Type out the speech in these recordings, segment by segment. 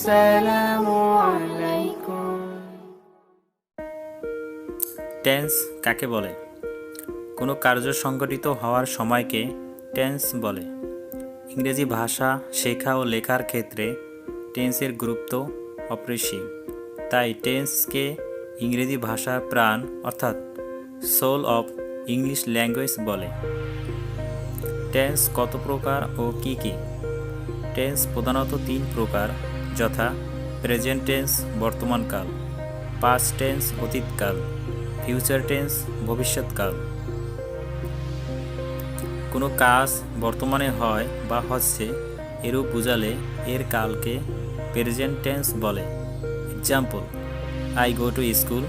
আসসালামু আলাইকুম। টেন্স কাকে বলে? কোনো কার্য সংঘটিত হওয়ার সময়কে টেন্স বলে। ইংরেজি ভাষা শেখা ও লেখার ক্ষেত্রে টেন্সের গুরুত্ব অপরিসীম। তাই টেন্সকে ইংরেজি ভাষার প্রাণ অর্থাৎ সোল অফ ইংলিশ ল্যাঙ্গুয়েজ বলে। টেন্স কত প্রকার ও কি কি? টেন্স প্রধানত 3 প্রকার, যথা প্রেজেন্ট টেন্স বর্তমানকাল, পাস্ট টেন্স অতীতকাল, ফিউচার টেন্স ভবিষ্যৎকাল। কোনো কাজ বর্তমানে হয় বা হচ্ছে এরূপ বোঝালে এর কালকে প্রেজেন্ট টেন্স বলে। Example: I go to school,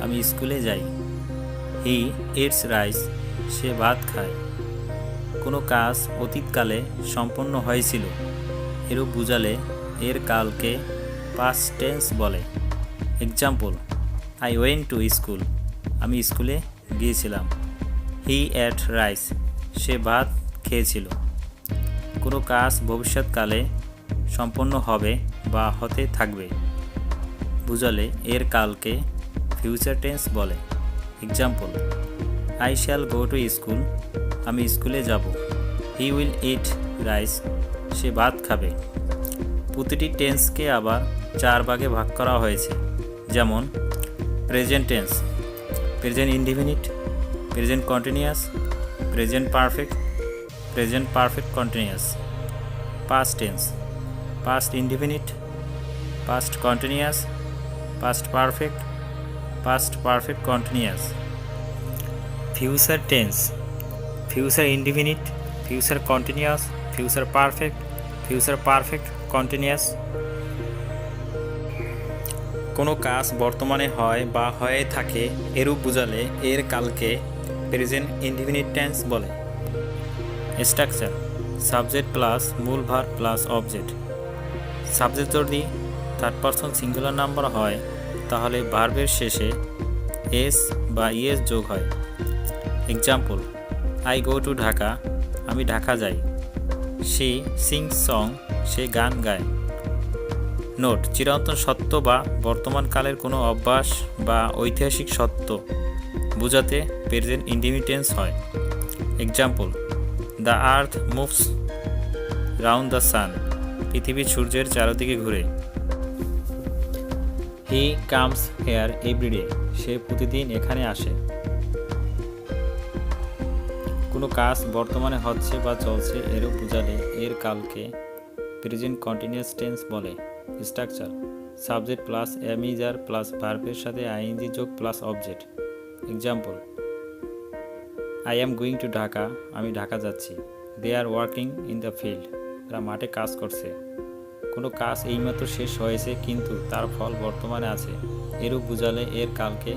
আমি স্কুলে যাই। হি ইটস রাইস, সে ভাত খায়। কোনো কাজ অতীতকালে সম্পন্ন হয়েছিল এরূপ বোঝালে এর কালকে পাস্ট টেন্স বলে। Example: I went to school, আমি স্কুলে গিয়েছিলাম। হি এট রাইস, সে ভাত খেয়েছিল। কোনো কাজ ভবিষ্যৎকালে সম্পন্ন হবে বা হতে থাকবে বোঝালে এর কালকে ফিউচার টেন্স বলে। Example: I shall go to school, আমি স্কুলে যাব। হি উইল ইট রাইস, সে ভাত খাবে। প্রতিটি টেন্সকে আবার 4 ভাগে ভাগ করা হয়েছে, যেমন present tense, present indefinite, present continuous, present perfect, present perfect continuous. Past tense, past indefinite, past continuous, past perfect, past perfect continuous. Future tense, future indefinite, future continuous, future perfect, future perfect continuous. কোনো কাজ বর্তমানে হয় বা হয়ে থাকে এরূপ বোঝালে এর কালকে প্রেজেন্ট ইনডিফিনিট টেন্স বলে। স্ট্রাকচার: সাবজেক্ট প্লাস মূল ভার্ব প্লাস অবজেক্ট। সাবজেক্ট যদি থার্ড পারসন সিঙ্গুলার নাম্বার হয় তাহলে ভার্বের শেষে এস বা ইএস যোগ হয়। Example: I go to Dhaka, আমি ঢাকা যাই। শি সিংস সং, সে গান গায়। নোট: চিরন্তন সত্য বা বর্তমানকালের কোনো অভ্যাস বা ঐতিহাসিক সত্য বোঝাতে প্রেজেন্ট ইনডিফিনিট টেন্স হয়। Example: the earth moves round the sun, পৃথিবী সূর্যের চারদিকে ঘুরে। হি কামস হেয়ার এভরিডে, সে প্রতিদিন এখানে আসে। কোনো কাজ বর্তমানে হচ্ছে বা চলছে এরূপ বোঝালে এর কালকে প্রেজেন্ট কন্টিনিউয়াস টেন্স বলে। Structure: subject plus am is are plus ভার্বের সাথে আইএনজি যোগ plus object. Example: I am going to Dhaka, আমি ঢাকা যাচ্ছি। They are working in the field, তারা মাঠে কাজ করছে। কোনো কাজ এইমাত্র শেষ হয়েছে কিন্তু তার ফল বর্তমানে আছে এরূপ বোঝালে এর কালকে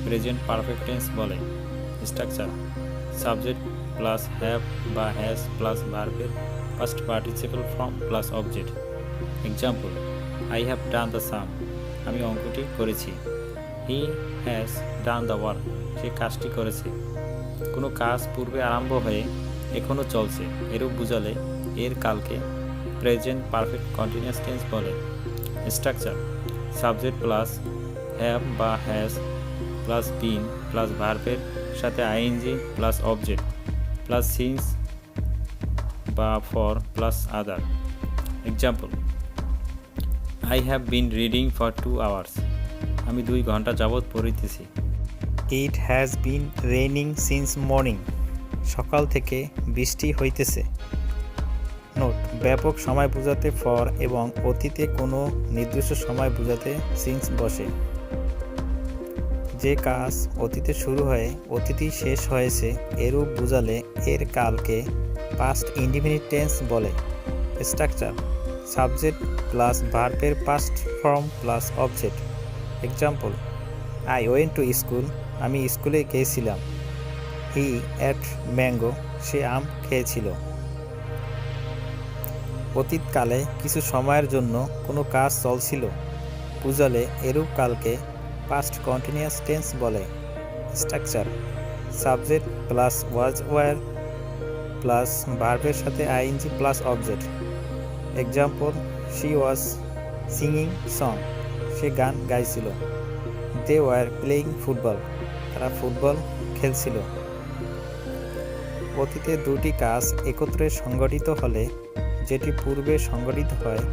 প্রেজেন্ট পারফেক্ট টেন্স বলে। স্ট্রাকচার: সাবজেক্ট প্লাস হ্যাভ বা হ্যাজ প্লাস ভার্বের first participle form plus object. Example: I have done the sum, আমি অঙ্কটি করেছি। He has done the work, সে কাজটি করেছে। কোনো কাজ পূর্বে আরম্ভ হয়ে এখনও চলছে এরূপ বোঝালে এর কালকে প্রেজেন্ট পারফেক্ট কন্টিনিউয়াস টেন্স বলে। স্ট্রাকচার: সাবজেক্ট প্লাস হ্যাভ বা হ্যাজ প্লাস বিন প্লাস ভার্বের সাথে I N G plus object plus since বা for plus other. Example: I have been reading for 2 hours, আমি 2 ঘন্টা যাবৎ পড়িতেছি। It has been raining since morning, সকাল থেকে বৃষ্টি হইতেছে। নোট: ব্যাপক সময় বোঝাতে ফর এবং অতীতে কোনো নির্দিষ্ট সময় বোঝাতে সিন্স বসে। যে কাজ অতীতে শুরু হয়ে অতীতেই শেষ হয়েছে এরূপ বোঝালে এর কালকে পাস্ট ইনডিফিনিট টেন্স বলে। স্ট্রাকচার: সাবজেক্ট প্লাস ভার্বের past form plus object. Example: I went to school, আমি স্কুলে গিয়েছিলাম। হি এট ম্যাঙ্গো, সে আম খেয়েছিল। অতীতকালে কিছু সময়ের জন্য কোনো কাজ চলছিল বোঝালে এরূপ কালকে পাস্ট কন্টিনিউয়াস টেন্স বলে। Structure: subject plus was were plus ভার্বের সাথে I N G plus object. Example: she was singing song, সে গান গাইছিল। দে ওয়ার প্লেয়িং ফুটবল, তারা ফুটবল খেলছিল। অতীতে দুটি কাজ একত্রে সংগঠিত হলে যেটি পূর্বে সংগঠিত হয়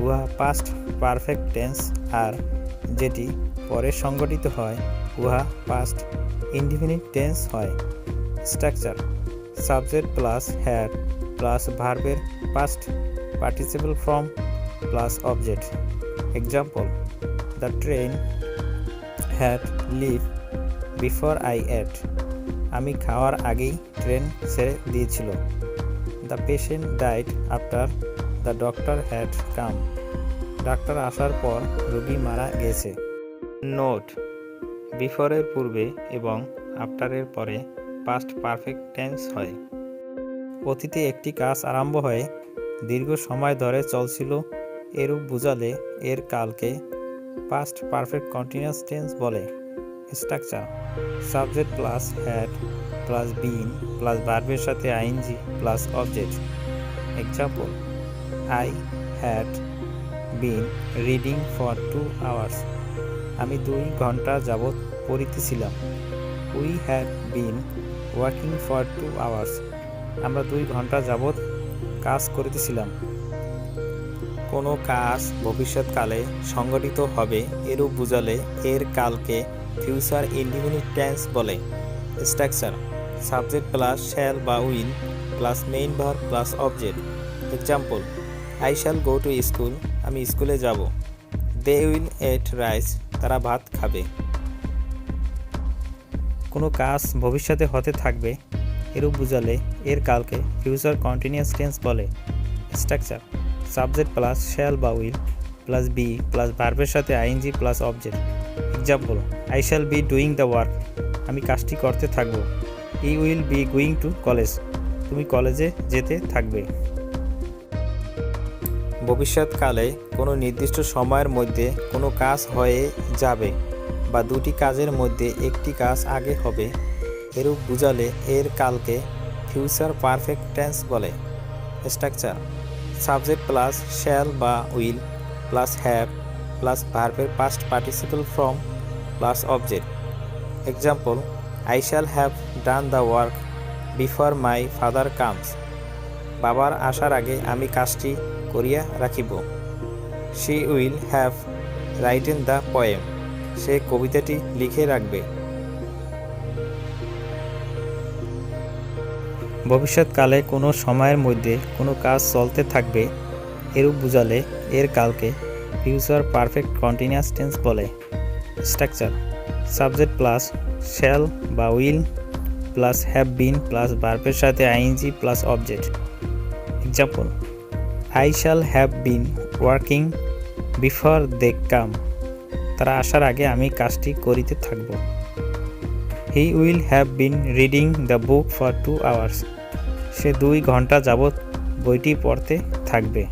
উহা পাস্ট পারফেক্ট টেন্স, আর যেটি পরে সংগঠিত হয় উহা পাস্ট ইনডিফিনিট টেন্স হয়। Structure: subject plus had plus ভার্বের past participle form plus object. Example: the train had leave before I ate, আমি খাওয়ার আগেই ট্রেন ছেড়ে দিয়েছিল। The patient died after the doctor had come, ডাক্তার আসার পর রোগী মারা গেছে। নোট: বিফোরের পূর্বে এবং আফটারের পরে পাস্ট পারফেক্ট টেন্স হয়। অতীতে একটি কাজ আরম্ভ হয়ে দীর্ঘ সময় ধরে চলছিল এরূপ বোঝালে এর কালকে পাস্ট পারফেক্ট কন্টিনিউয়াস টেন্স বলে। Structure: subject plus had plus been plus ভার্বের সাথে I N G plus object. Example: I had been reading for 2 hours, আমি 2 ঘন্টা যাবৎ পড়িতেছিলাম। We had been working for 2 hours, আমরা 2 ঘন্টা যাবৎ কাজ করিতেছিলাম। কোনো কাজ ভবিষ্যৎকালে সংঘটিত হবে এরূপ বোঝালে এর কালকে ফিউচার ইনডিফিনিট টেন্স বলে। স্ট্রাকচার: সাবজেক্ট প্লাস শ্যাল বা will plus main verb plus object. Example: I shall go to school, আমি স্কুলে যাব। দে উইল এট রাইস, তারা ভাত খাবে। কোনো কাজ ভবিষ্যতে হতে থাকবে এরূপ বোঝালে এর কালকে ফিউচার কন্টিনিউয়াস টেন্স বলে। স্ট্রাকচার: সাবজেক্ট প্লাস শ্যাল বা উইল প্লাস বি প্লাস ভার্বের সাথে I N G plus object. Example: I shall be doing the work, আমি কাজটি করতে থাকব। You will be going to college, তুমি কলেজে যেতে থাকবে। ভবিষ্যৎকালে কোনো নির্দিষ্ট সময়ের মধ্যে কোনো কাজ হয়ে যাবে বা দুটি কাজের মধ্যে একটি কাজ আগে হবে এরূপ বোঝালে এর কালকে ফিউচার পারফেক্ট টেন্স বলে। স্ট্রাকচার: সাবজেক্ট প্লাস শ্যাল বা উইল প্লাস হ্যাভ প্লাস ভার্বের past participle form plus object. Example: I shall have done the work before my father comes, বাবার আসার আগে আমি কাজটি করিয়া রাখিব। She will have written the poem, সে কবিতাটি লিখে রাখবে। ভবিষ্যৎকালে কোনো সময়ের মধ্যে কোনো কাজ চলতে থাকবে এরূপ বোঝালে এর কালকে ফিউচার পারফেক্ট কন্টিনিউয়াস টেন্স বলে। স্ট্রাকচার: সাবজেক্ট প্লাস শ্যাল বা will plus have been plus ভার্বের সাথে I N G plus object. Example: I shall have been working before they come, তারা আসার আগে আমি কাজটি করিতে থাকব। He will have been reading the book for 2 hours, সে 2 ঘন্টা যাবৎ বইটি পড়তে থাকবে।